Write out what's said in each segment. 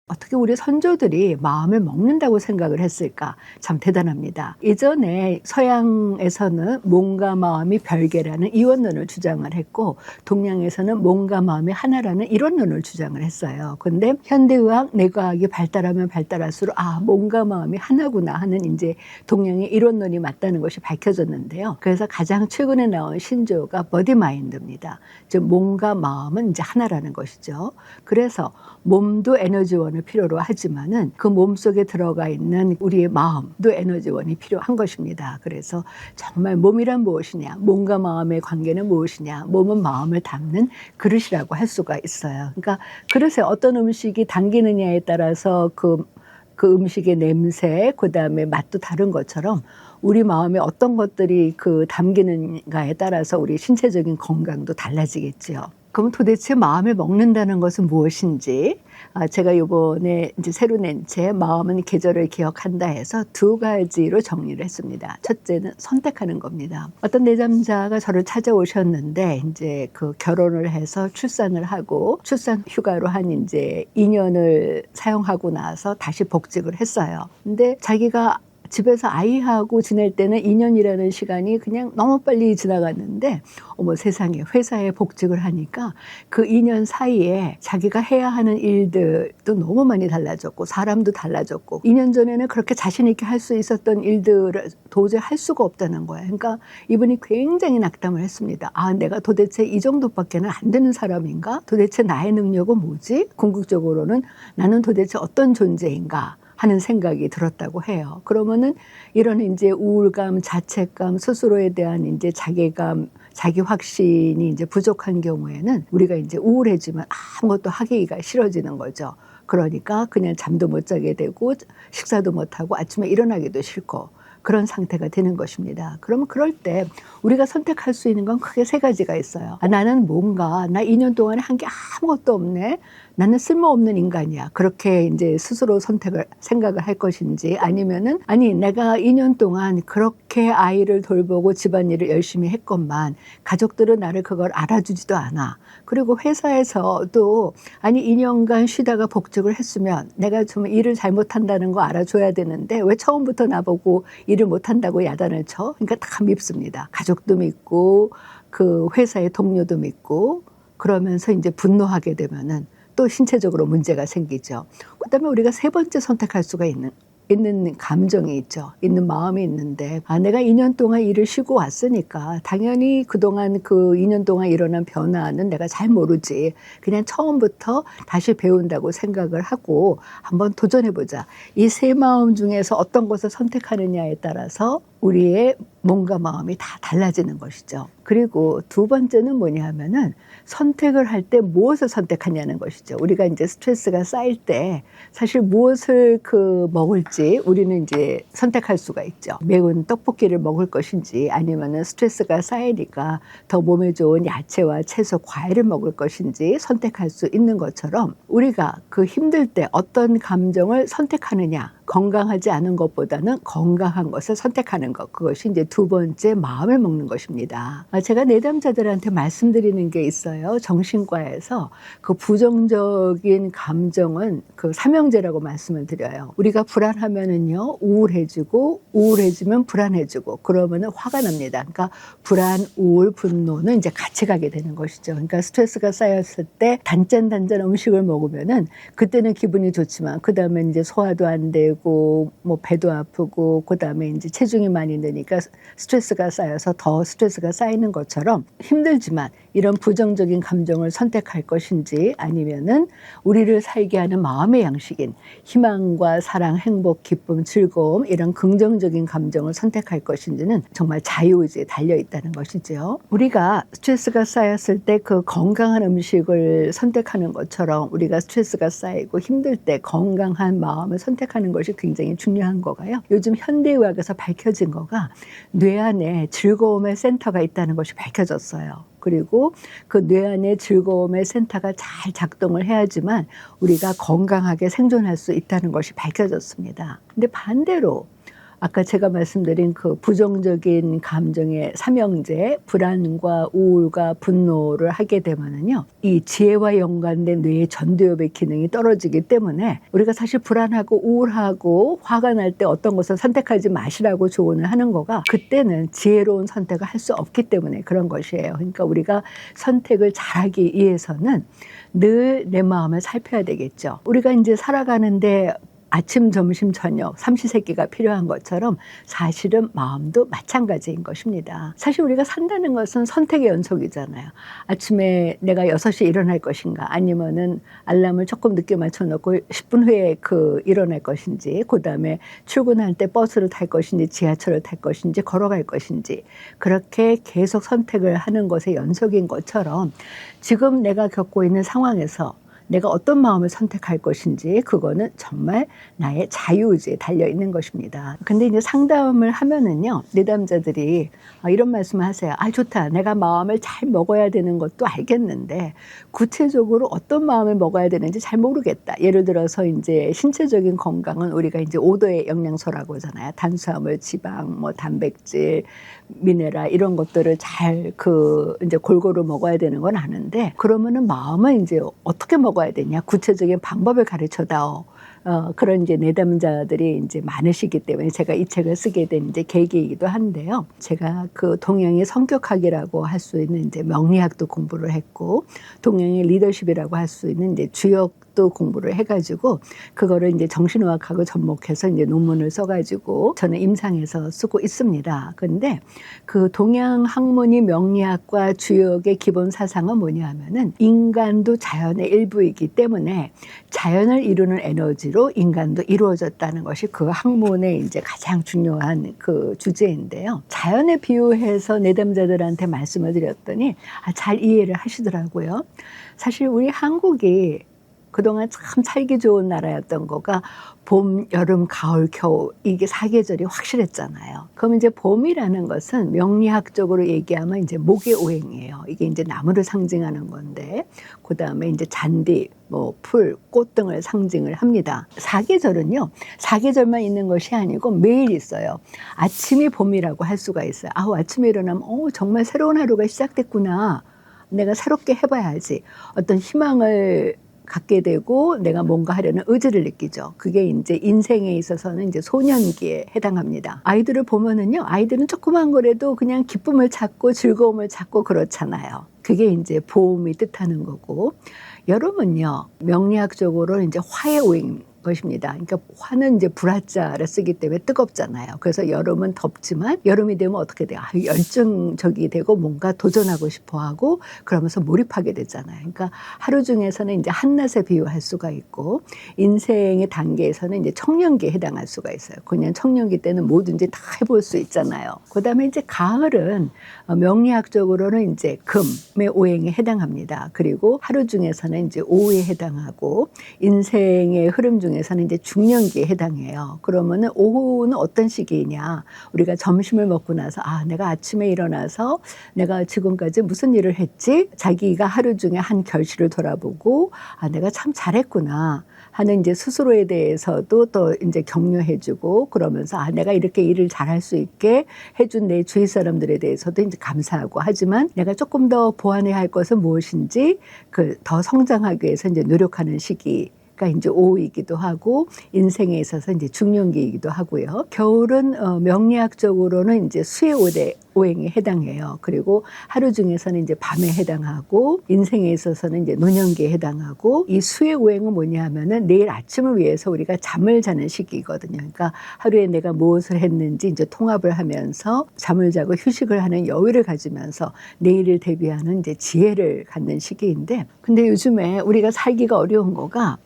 어떻게 우리 선조들이 마음을 먹는다고 생각을 했을까? 참 대단합니다. 예전에 서양에서는 몸과 마음이 별개라는 이원론을 주장을 했고, 동양에서는 몸과 마음이 하나라는 이론론을 주장을 했어요. 근데 현대의학, 내과학이 발달하면 발달할수록 몸과 마음이 하나구나 하는 이제 동양의 이론론이 맞다는 것이 밝혀졌는데요. 그래서 가장 최근에 나온 신조어가 버디마인드입니다. 즉 몸과 마음은 이제 하나라는 것이죠. 그래서 몸도 에너지원을 필요로 하지만은 그 몸 속에 들어가 있는 우리의 마음도 에너지원이 필요한 것입니다. 그래서 정말 몸이란 무엇이냐, 몸과 마음의 관계는 무엇이냐, 몸은 마음을 담는 그릇이라고 할 수가 있어요. 그러니까 그릇에 어떤 음식이 담기느냐에 따라서 그 음식의 냄새, 그 다음에 맛도 다른 것처럼 우리 마음에 어떤 것들이 담기는가에 따라서 우리 신체적인 건강도 달라지겠죠. 그럼 도대체 마음을 먹는다는 것은 무엇인지, 제가 이번에 이제 새로 낸 책 마음은 계절을 기억한다 해서 두 가지로 정리를 했습니다. 첫째는 선택하는 겁니다. 어떤 내담자가 저를 찾아오셨는데 이제 결혼을 해서 출산을 하고 출산 휴가로 한 이제 2년을 사용하고 나서 다시 복직을 했어요. 근데 자기가 집에서 아이하고 지낼 때는 2년이라는 시간이 그냥 너무 빨리 지나갔는데 어머 세상에, 회사에 복직을 하니까 그 2년 사이에 자기가 해야 하는 일들도 너무 많이 달라졌고 사람도 달라졌고 2년 전에는 그렇게 자신 있게 할 수 있었던 일들을 도저히 할 수가 없다는 거예요. 그러니까 이분이 굉장히 낙담을 했습니다. 내가 도대체 이 정도밖에는 안 되는 사람인가? 도대체 나의 능력은 뭐지? 궁극적으로는 나는 도대체 어떤 존재인가? 하는 생각이 들었다고 해요. 그러면은 이런 이제 우울감, 자책감, 스스로에 대한 이제 자괴감, 자기 확신이 이제 부족한 경우에는 우리가 이제 우울해지면 아무것도 하기가 싫어지는 거죠. 그러니까 그냥 잠도 못 자게 되고 식사도 못 하고 아침에 일어나기도 싫고 그런 상태가 되는 것입니다. 그러면 그럴 때 우리가 선택할 수 있는 건 크게 세 가지가 있어요. 나는 나 2년 동안에 한 게 아무것도 없네. 나는 쓸모없는 인간이야. 그렇게 이제 스스로 생각을 할 것인지 아니면은 내가 2년 동안 그렇게 아이를 돌보고 집안일을 열심히 했건만 가족들은 나를 그걸 알아주지도 않아. 그리고 회사에서도 2년간 쉬다가 복직을 했으면 내가 좀 일을 잘못한다는 거 알아줘야 되는데 왜 처음부터 나보고 일을 못한다고 야단을 쳐? 그러니까 다 밉습니다. 가족도 밉고 그 회사의 동료도 밉고 그러면서 이제 분노하게 되면은 또 신체적으로 문제가 생기죠. 그다음에 우리가 세 번째 선택할 수가 있는 감정이 있죠. 있는 마음이 있는데 내가 2년 동안 일을 쉬고 왔으니까 당연히 그동안 2년 동안 일어난 변화는 내가 잘 모르지. 그냥 처음부터 다시 배운다고 생각을 하고 한번 도전해보자. 이 세 마음 중에서 어떤 것을 선택하느냐에 따라서 우리의 몸과 마음이 다 달라지는 것이죠. 그리고 두 번째는 뭐냐면은 선택을 할 때 무엇을 선택하냐는 것이죠. 우리가 이제 스트레스가 쌓일 때 사실 무엇을 먹을지 우리는 이제 선택할 수가 있죠. 매운 떡볶이를 먹을 것인지 아니면은 스트레스가 쌓이니까 더 몸에 좋은 야채와 채소, 과일을 먹을 것인지 선택할 수 있는 것처럼 우리가 힘들 때 어떤 감정을 선택하느냐. 건강하지 않은 것보다는 건강한 것을 선택하는 것. 그것이 이제 두 번째 마음을 먹는 것입니다. 제가 내담자들한테 말씀드리는 게 있어요. 정신과에서 부정적인 감정은 삼형제라고 말씀을 드려요. 우리가 불안하면은요, 우울해지면 불안해지고, 그러면은 화가 납니다. 그러니까 불안, 우울, 분노는 이제 같이 가게 되는 것이죠. 그러니까 스트레스가 쌓였을 때 단짠 음식을 먹으면은 그때는 기분이 좋지만, 그 다음에 이제 소화도 안 되고, 뭐 배도 아프고 그다음에 이제 체중이 많이 느니까 스트레스가 쌓여서 더 스트레스가 쌓이는 것처럼 힘들지만 이런 부정적인 감정을 선택할 것인지 아니면은 우리를 살게 하는 마음의 양식인 희망과 사랑, 행복, 기쁨, 즐거움 이런 긍정적인 감정을 선택할 것인지는 정말 자유의지에 달려 있다는 것이죠. 우리가 스트레스가 쌓였을 때 건강한 음식을 선택하는 것처럼 우리가 스트레스가 쌓이고 힘들 때 건강한 마음을 선택하는 것이 굉장히 중요한 거가요. 요즘 현대의학에서 밝혀진 거가 뇌 안에 즐거움의 센터가 있다는 것이 밝혀졌어요. 그리고 뇌 안에 즐거움의 센터가 잘 작동을 해야지만 우리가 건강하게 생존할 수 있다는 것이 밝혀졌습니다. 근데 반대로 아까 제가 말씀드린 그 부정적인 감정의 삼형제, 불안과 우울과 분노를 하게 되면은요, 이 지혜와 연관된 뇌의 전두엽의 기능이 떨어지기 때문에 우리가 사실 불안하고 우울하고 화가 날 때 어떤 것을 선택하지 마시라고 조언을 하는 거가 그때는 지혜로운 선택을 할 수 없기 때문에 그런 것이에요. 그러니까 우리가 선택을 잘하기 위해서는 늘 내 마음을 살펴야 되겠죠. 우리가 이제 살아가는데 아침, 점심, 저녁, 삼시세끼가 필요한 것처럼 사실은 마음도 마찬가지인 것입니다. 사실 우리가 산다는 것은 선택의 연속이잖아요. 아침에 내가 6시에 일어날 것인가 아니면은 알람을 조금 늦게 맞춰놓고 10분 후에 일어날 것인지, 그 다음에 출근할 때 버스를 탈 것인지 지하철을 탈 것인지 걸어갈 것인지, 그렇게 계속 선택을 하는 것의 연속인 것처럼 지금 내가 겪고 있는 상황에서 내가 어떤 마음을 선택할 것인지 그거는 정말 나의 자유의지에 달려 있는 것입니다. 근데 이제 상담을 하면은요, 내담자들이 이런 말씀을 하세요. 좋다. 내가 마음을 잘 먹어야 되는 것도 알겠는데 구체적으로 어떤 마음을 먹어야 되는지 잘 모르겠다. 예를 들어서 이제 신체적인 건강은 우리가 이제 5도의 영양소라고 하잖아요. 탄수화물, 지방, 단백질, 미네랄 이런 것들을 잘 이제 골고루 먹어야 되는 건 아는데, 그러면은 마음을 이제 어떻게 먹어야 되냐, 구체적인 방법을 가르쳐다오. 그런 이제 내담자들이 이제 많으시기 때문에 제가 이 책을 쓰게 된 이제 계기이기도 한데요. 제가 동양의 성격학이라고 할 수 있는 이제 명리학도 공부를 했고, 동양의 리더십이라고 할 수 있는 이제 주역도 공부를 해가지고 그거를 이제 정신의학하고 접목해서 이제 논문을 써가지고 저는 임상에서 쓰고 있습니다. 그런데 그 동양 학문이 명리학과 주역의 기본 사상은 뭐냐면은 인간도 자연의 일부이기 때문에 자연을 이루는 에너지로 인간도 이루어졌다는 것이 그 학문의 이제 가장 중요한 주제인데요. 자연에 비유해서 내담자들한테 말씀을 드렸더니 잘 이해를 하시더라고요. 사실 우리 한국이 그동안 참 살기 좋은 나라였던 거가 봄, 여름, 가을, 겨울 이게 사계절이 확실했잖아요. 그럼 이제 봄이라는 것은 명리학적으로 얘기하면 이제 목의 오행이에요. 이게 이제 나무를 상징하는 건데, 그 다음에 이제 잔디, 풀, 꽃 등을 상징을 합니다. 사계절은요, 사계절만 있는 것이 아니고 매일 있어요. 아침이 봄이라고 할 수가 있어요. 아침에 일어나면 정말 새로운 하루가 시작됐구나. 내가 새롭게 해봐야지. 어떤 희망을 갖게 되고 내가 뭔가 하려는 의지를 느끼죠. 그게 이제 인생에 있어서는 이제 소년기에 해당합니다. 아이들을 보면은요, 아이들은 조그만 거라도 그냥 기쁨을 찾고 즐거움을 찾고 그렇잖아요. 그게 이제 봄이 뜻하는 거고, 여름은요, 명리학적으로 이제 화의 오행 것입니다. 그러니까 화는 이제 불화자를 쓰기 때문에 뜨겁잖아요. 그래서 여름은 덥지만 여름이 되면 어떻게 돼요? 열정적이 되고 뭔가 도전하고 싶어 하고 그러면서 몰입하게 되잖아요. 그러니까 하루 중에서는 이제 한낮에 비유할 수가 있고, 인생의 단계에서는 이제 청년기에 해당할 수가 있어요. 그냥 청년기 때는 뭐든지 다 해볼 수 있잖아요. 그 다음에 이제 가을은 명리학적으로는 이제 금의 오행에 해당합니다. 그리고 하루 중에서는 이제 오후에 해당하고, 인생의 흐름 중에서는 이제 중년기에 해당해요. 그러면은 오후는 어떤 시기냐? 우리가 점심을 먹고 나서 내가 아침에 일어나서 내가 지금까지 무슨 일을 했지? 자기가 하루 중에 한 결실을 돌아보고 내가 참 잘했구나 하는 이제 스스로에 대해서도 또 이제 격려해주고, 그러면서 내가 이렇게 일을 잘할 수 있게 해준 내 주위 사람들에 대해서도 이제 감사하고, 하지만 내가 조금 더 보완해야 할 것은 무엇인지 더 성장하기 위해서 이제 노력하는 시기. 가 이제 오후이기도 하고, 인생에 있어서 이제 중년기이기도 하고요. 겨울은 명리학적으로는 이제 수의 오행에 해당해요. 그리고 하루 중에서는 이제 밤에 해당하고, 인생에 있어서는 이제 노년기에 해당하고, 이 수의 오행은 뭐냐 하면은 내일 아침을 위해서 우리가 잠을 자는 시기거든요. 그러니까 하루에 내가 무엇을 했는지 이제 통합을 하면서 잠을 자고 휴식을 하는 여유를 가지면서 내일을 대비하는 이제 지혜를 갖는 시기인데, 근데 요즘에 우리가 살기가 어려운 거가,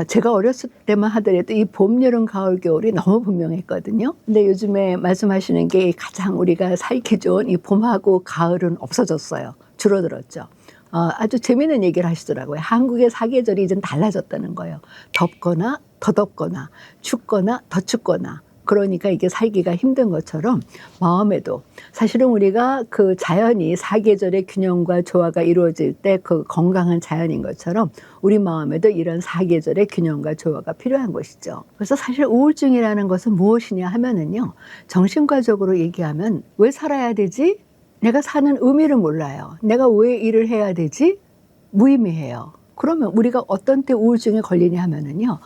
제가 어렸을 때만 하더라도 이 봄, 여름, 가을, 겨울이 너무 분명했거든요. 근데 요즘에 말씀하시는 게 가장 우리가 살기 좋은 이 봄하고 가을은 없어졌어요. 줄어들었죠. 아주 재미있는 얘기를 하시더라고요. 한국의 사계절이 이제 달라졌다는 거예요. 덥거나 더 덥거나 춥거나 더 춥거나 그러니까 이게 살기가 힘든 것처럼 마음에도 사실은 우리가 그 자연이 사계절의 균형과 조화가 이루어질 때 그 건강한 자연인 것처럼 우리 마음에도 이런 사계절의 균형과 조화가 필요한 것이죠. 그래서 사실 우울증이라는 것은 무엇이냐 하면은요, 정신과적으로 얘기하면 왜 살아야 되지? 내가 사는 의미를 몰라요. 내가 왜 일을 해야 되지? 무의미해요. 그러면 우리가 어떤 때 우울증에 걸리냐 하면은요,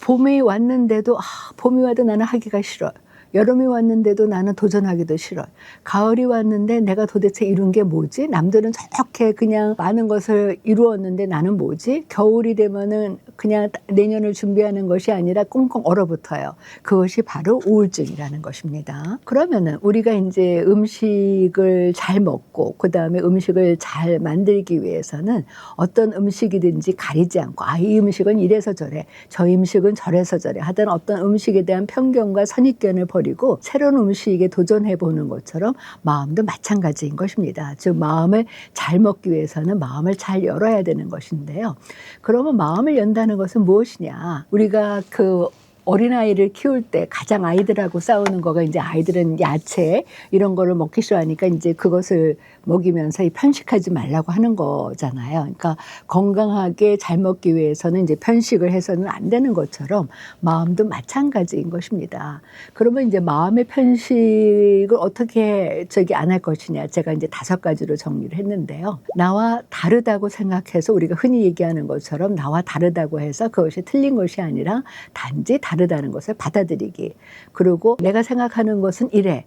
봄이 왔는데도 봄이 와도 나는 하기가 싫어요. 여름이 왔는데도 나는 도전하기도 싫어요. 가을이 왔는데 내가 도대체 이룬 게 뭐지? 남들은 저렇게 그냥 많은 것을 이루었는데 나는 뭐지? 겨울이 되면은 그냥 내년을 준비하는 것이 아니라 꽁꽁 얼어붙어요. 그것이 바로 우울증이라는 것입니다. 그러면은 우리가 이제 음식을 잘 먹고 그다음에 음식을 잘 만들기 위해서는 어떤 음식이든지 가리지 않고 이 음식은 이래서 저래, 저 음식은 저래서 저래 하던 어떤 음식에 대한 편견과 선입견을 버리고 새로운 음식에 도전해 보는 것처럼 마음도 마찬가지인 것입니다. 즉 마음을 잘 먹기 위해서는 마음을 잘 열어야 되는 것인데요. 그러면 마음을 연다는 것은 무엇이냐? 우리가 그 어린아이를 키울 때 가장 아이들하고 싸우는 거가 이제 아이들은 야채 이런 거를 먹기 싫어하니까 이제 그것을 먹이면서 편식하지 말라고 하는 거잖아요. 그러니까 건강하게 잘 먹기 위해서는 이제 편식을 해서는 안 되는 것처럼 마음도 마찬가지인 것입니다. 그러면 이제 마음의 편식을 어떻게 안 할 것이냐. 제가 이제 5가지로 정리를 했는데요. 나와 다르다고 생각해서 우리가 흔히 얘기하는 것처럼 나와 다르다고 해서 그것이 틀린 것이 아니라 단지 다르다는 것을 받아들이기. 그리고 내가 생각하는 것은 이래.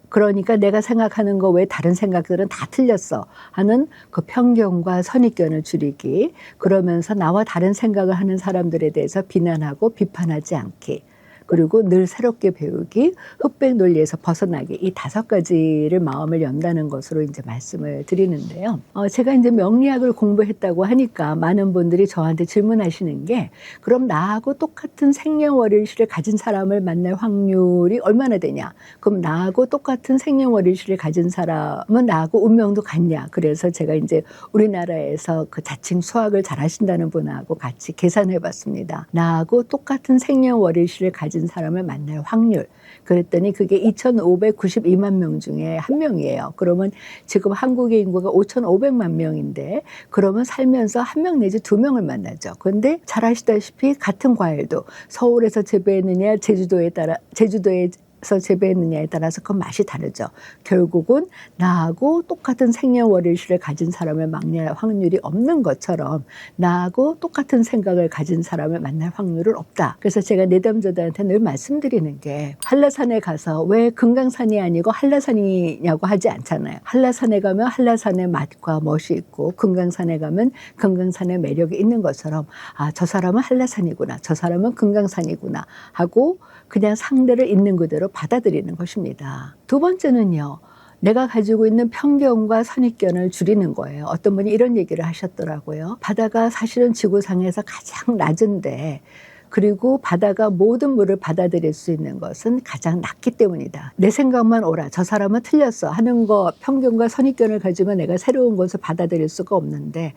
그러니까 내가 생각하는 거 외에 다른 생각들은 다 틀렸어 하는 그 편견과 선입견을 줄이기. 그러면서 나와 다른 생각을 하는 사람들에 대해서 비난하고 비판하지 않기. 그리고 늘 새롭게 배우기, 흑백 논리에서 벗어나기, 이 5가지를 마음을 연다는 것으로 이제 말씀을 드리는데요. 제가 이제 명리학을 공부했다고 하니까 많은 분들이 저한테 질문하시는 게, 그럼 나하고 똑같은 생년월일시를 가진 사람을 만날 확률이 얼마나 되냐? 그럼 나하고 똑같은 생년월일시를 가진 사람은 나하고 운명도 같냐? 그래서 제가 이제 우리나라에서 그 자칭 수학을 잘 하신다는 분하고 같이 계산해 봤습니다. 나하고 똑같은 생년월일시를 가진 사람을 만날 확률. 그랬더니 그게 2,592만 명 중에 1명이에요. 그러면 지금 한국의 인구가 5,500만 명인데 그러면 살면서 1명 내지 2명을 만나죠. 그런데 잘 아시다시피 같은 과일도 서울에서 재배했느냐 제주도에서 재배했느냐에 따라서 그 맛이 다르죠. 결국은 나하고 똑같은 생년월일시를 가진 사람을 만날 확률이 없는 것처럼 나하고 똑같은 생각을 가진 사람을 만날 확률은 없다. 그래서 제가 내담자들한테 늘 말씀드리는 게, 한라산에 가서 왜 금강산이 아니고 한라산이냐고 하지 않잖아요. 한라산에 가면 한라산의 맛과 멋이 있고 금강산에 가면 금강산의 매력이 있는 것처럼 저 사람은 한라산이구나, 저 사람은 금강산이구나 하고 그냥 상대를 있는 그대로 받아들이는 것입니다. 2번째는요. 내가 가지고 있는 편견과 선입견을 줄이는 거예요. 어떤 분이 이런 얘기를 하셨더라고요. 바다가 사실은 지구상에서 가장 낮은데, 그리고 바다가 모든 물을 받아들일 수 있는 것은 가장 낮기 때문이다. 내 생각만 옳아, 저 사람은 틀렸어 하는 거, 편견과 선입견을 가지면 내가 새로운 것을 받아들일 수가 없는데,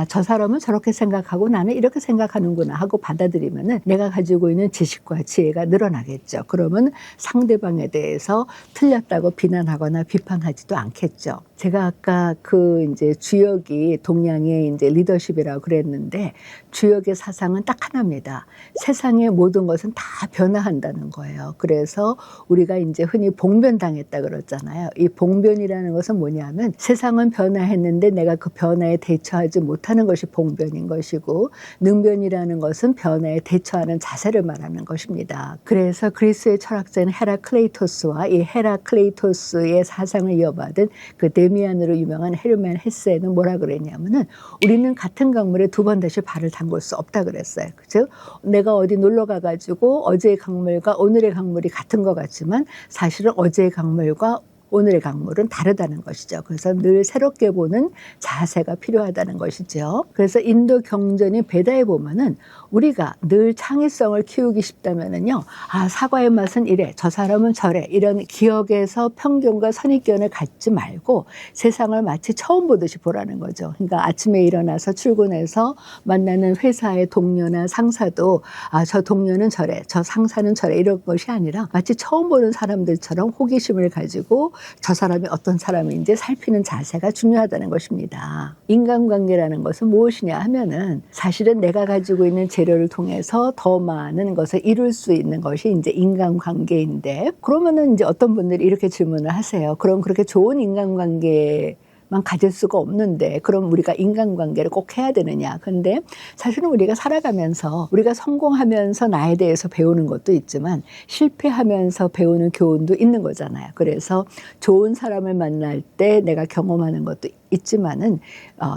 저 사람은 저렇게 생각하고 나는 이렇게 생각하는구나 하고 받아들이면은 내가 가지고 있는 지식과 지혜가 늘어나겠죠. 그러면 상대방에 대해서 틀렸다고 비난하거나 비판하지도 않겠죠. 제가 아까 그 이제 주역이 동양의 이제 리더십이라고 그랬는데, 주역의 사상은 딱 하나입니다. 세상의 모든 것은 다 변화한다는 거예요. 그래서 우리가 이제 흔히 봉변당했다 그러잖아요. 이 봉변이라는 것은 뭐냐면, 세상은 변화했는데 내가 그 변화에 대처하지 못하는 것이 봉변인 것이고, 능변이라는 것은 변화에 대처하는 자세를 말하는 것입니다. 그래서 그리스의 철학자인 헤라클레이토스와 이 헤라클레이토스의 사상을 이어받은 그 데미안으로 유명한 헤르만 헤세는 뭐라 그랬냐면은, 우리는 같은 강물에 2번 다시 발을 담글 수 없다 그랬어요. 즉 내가 어디 놀러 가가지고 어제의 강물과 오늘의 강물이 같은 것 같지만 사실은 어제의 강물과 오늘의 강물은 다르다는 것이죠. 그래서 늘 새롭게 보는 자세가 필요하다는 것이죠. 그래서 인도 경전이 베다에 보면은 우리가 늘 창의성을 키우기 싶다면은요, 아, 사과의 맛은 이래, 저 사람은 저래, 이런 기억에서 편견과 선입견을 갖지 말고 세상을 마치 처음 보듯이 보라는 거죠. 그러니까 아침에 일어나서 출근해서 만나는 회사의 동료나 상사도 아, 저 동료는 저래, 저 상사는 저래, 이런 것이 아니라 마치 처음 보는 사람들처럼 호기심을 가지고 저 사람이 어떤 사람인지 살피는 자세가 중요하다는 것입니다. 인간관계라는 것은 무엇이냐 하면은 사실은 내가 가지고 있는 재료를 통해서 더 많은 것을 이룰 수 있는 것이 이제 인간관계인데, 그러면은 이제 어떤 분들이 이렇게 질문을 하세요. 그럼 그렇게 좋은 인간관계 만 가질 수가 없는데 그럼 우리가 인간관계를 꼭 해야 되느냐. 근데 사실은 우리가 살아가면서 우리가 성공하면서 나에 대해서 배우는 것도 있지만 실패하면서 배우는 교훈도 있는 거잖아요. 그래서 좋은 사람을 만날 때 내가 경험하는 것도 있지만은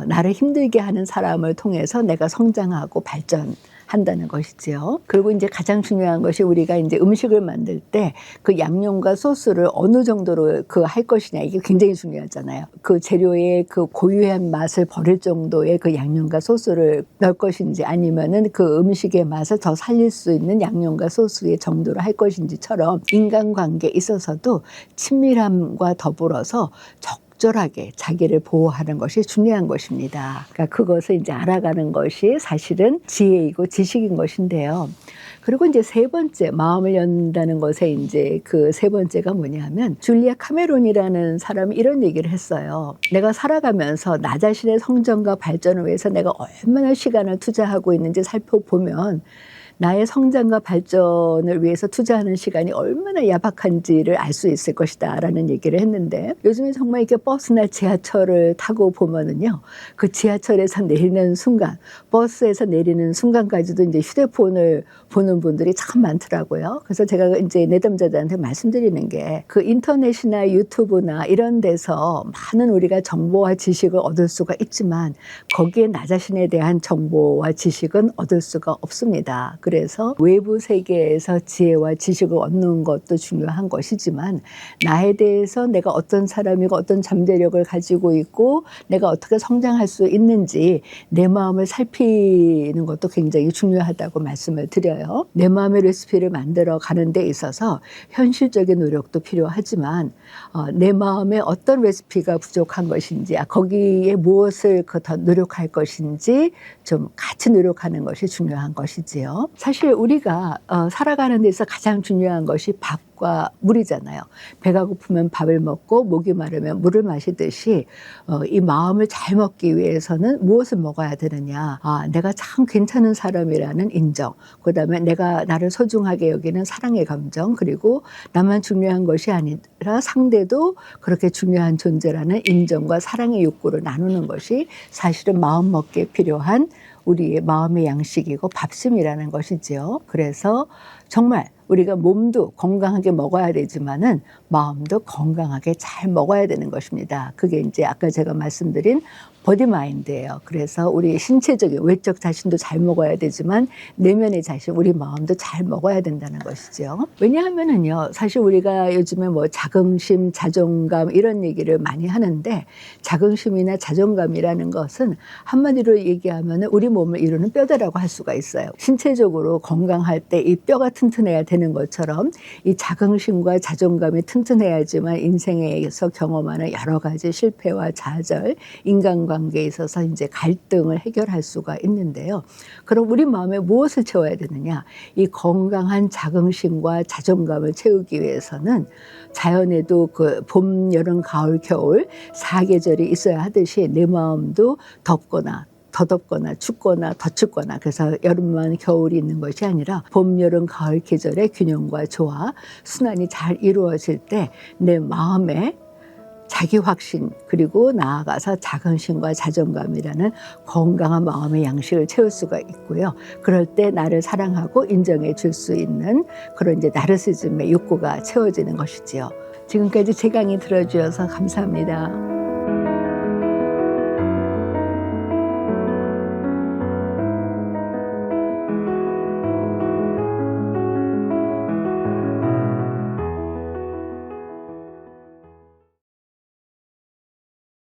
나를 힘들게 하는 사람을 통해서 내가 성장하고 발전한다는 것이지요. 그리고 이제 가장 중요한 것이 우리가 이제 음식을 만들 때 그 양념과 소스를 어느 정도로 할 것이냐, 이게 굉장히 중요하잖아요. 그 재료의 그 고유한 맛을 버릴 정도의 그 양념과 소스를 넣을 것인지 아니면은 그 음식의 맛을 더 살릴 수 있는 양념과 소스의 정도로 할 것인지처럼 인간관계에 있어서도 친밀함과 더불어서 적절하게 자기를 보호하는 것이 중요한 것입니다. 그러니까 그것을 이제 알아가는 것이 사실은 지혜이고 지식인 것인데요. 그리고 이제 세 번째, 마음을 연다는 것에 이제 그 세 번째가 뭐냐면, 줄리아 카메론이라는 사람이 이런 얘기를 했어요. 내가 살아가면서 나 자신의 성장과 발전을 위해서 내가 얼마나 시간을 투자하고 있는지 살펴보면 나의 성장과 발전을 위해서 투자하는 시간이 얼마나 야박한지를 알 수 있을 것이다 라는 얘기를 했는데, 요즘에 정말 이렇게 버스나 지하철을 타고 보면은요, 그 지하철에서 내리는 순간, 버스에서 내리는 순간까지도 이제 휴대폰을 보는 분들이 참 많더라고요. 그래서 제가 이제 내담자들한테 말씀드리는 게, 그 인터넷이나 유튜브나 이런 데서 많은 우리가 정보와 지식을 얻을 수가 있지만 거기에 나 자신에 대한 정보와 지식은 얻을 수가 없습니다. 그래서 외부 세계에서 지혜와 지식을 얻는 것도 중요한 것이지만 나에 대해서 내가 어떤 사람이고 어떤 잠재력을 가지고 있고 내가 어떻게 성장할 수 있는지 내 마음을 살피는 것도 굉장히 중요하다고 말씀을 드려요. 내 마음의 레시피를 만들어 가는 데 있어서 현실적인 노력도 필요하지만 내 마음에 어떤 레시피가 부족한 것인지, 거기에 무엇을 더 노력할 것인지 좀 같이 노력하는 것이 중요한 것이지요. 사실 우리가 살아가는 데서 가장 중요한 것이 밥과 물이잖아요. 배가 고프면 밥을 먹고 목이 마르면 물을 마시듯이 이 마음을 잘 먹기 위해서는 무엇을 먹어야 되느냐. 내가 참 괜찮은 사람이라는 인정, 그다음에 내가 나를 소중하게 여기는 사랑의 감정, 그리고 나만 중요한 것이 아니라 상대도 그렇게 중요한 존재라는 인정과 사랑의 욕구를 나누는 것이 사실은 마음 먹기에 필요한 우리의 마음의 양식이고 밥심이라는 것이지요. 그래서 정말 우리가 몸도 건강하게 먹어야 되지만은 마음도 건강하게 잘 먹어야 되는 것입니다. 그게 이제 아까 제가 말씀드린 버디마인드예요. 그래서 우리 신체적인 외적 자신도 잘 먹어야 되지만 내면의 자신, 우리 마음도 잘 먹어야 된다는 것이죠. 왜냐하면은요, 사실 우리가 요즘에 뭐 자긍심, 자존감 이런 얘기를 많이 하는데, 자긍심이나 자존감이라는 것은 한마디로 얘기하면은 우리 몸을 이루는 뼈대라고 할 수가 있어요. 신체적으로 건강할 때 이 뼈가 튼튼해야 되는 것처럼 이 자긍심과 자존감이 튼튼해야지만 인생에서 경험하는 여러 가지 실패와 좌절, 인간관계에 있어서 이제 갈등을 해결할 수가 있는데요. 그럼 우리 마음에 무엇을 채워야 되느냐? 이 건강한 자긍심과 자존감을 채우기 위해서는 자연에도 그 봄, 여름, 가을, 겨울 4계절이 있어야 하듯이 내 마음도 덥거나 더 덥거나 춥거나 더 춥거나, 그래서 여름만 겨울이 있는 것이 아니라 봄, 여름, 가을 계절의 균형과 조화, 순환이 잘 이루어질 때 내 마음에 자기 확신, 그리고 나아가서 자긍심과 자존감이라는 건강한 마음의 양식을 채울 수가 있고요. 그럴 때 나를 사랑하고 인정해 줄 수 있는 그런 이제 나르시즘의 욕구가 채워지는 것이지요. 지금까지 제 강의 들어주셔서 감사합니다.